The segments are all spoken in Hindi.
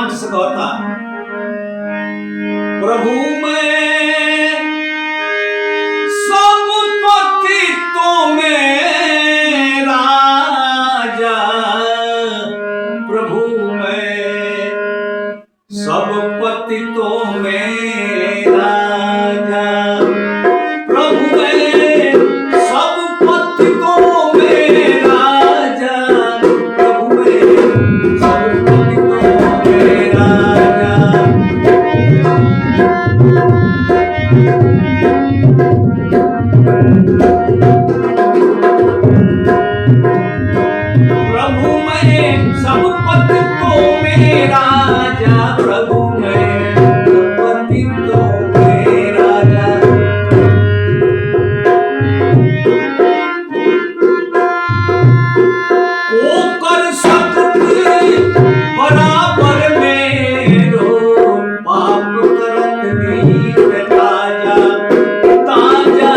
शांत से कहता, प्रभु मैं सब पतितों में राजा, प्रभु मैं सब पतितों में राजा, प्रभु मैं सब पतितों में राजा, प्रभु मैं सब पतितों में राजा। प्रभु मैं सब पतितों में राजा, प्रभु मैं सब पतितों में राजा। ओ कर सकते बराबर मेरो पाप करत नीर ताजा, ताजा।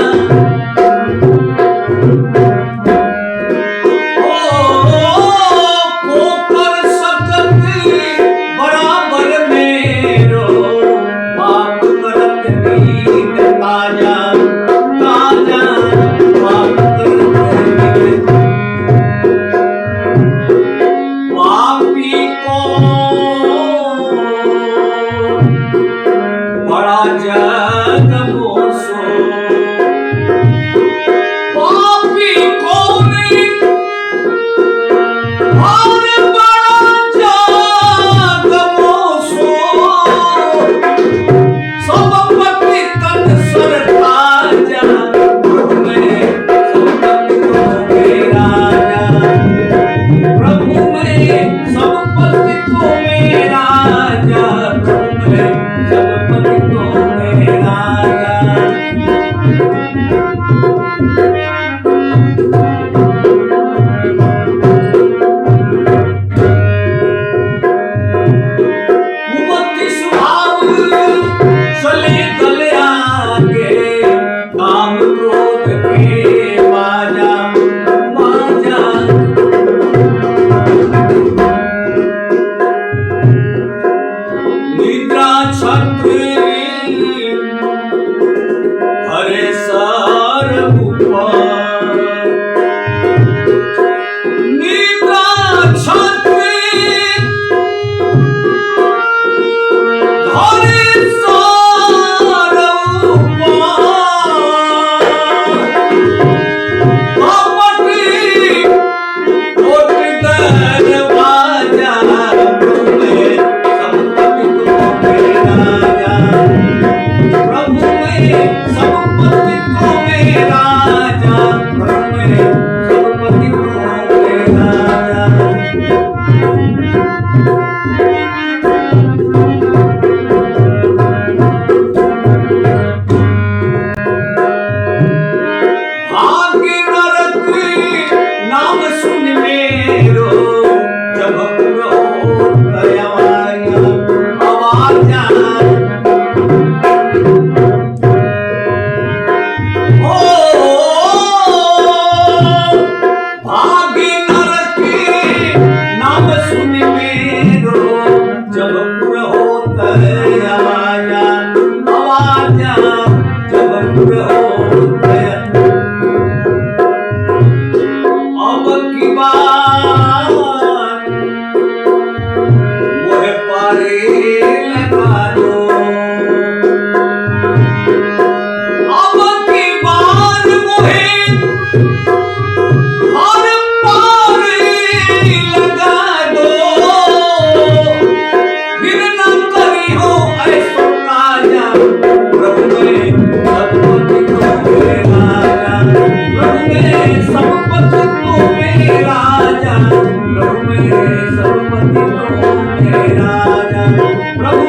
प्रभु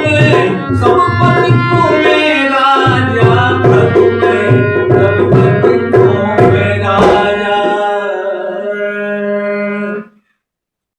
सब पतितों में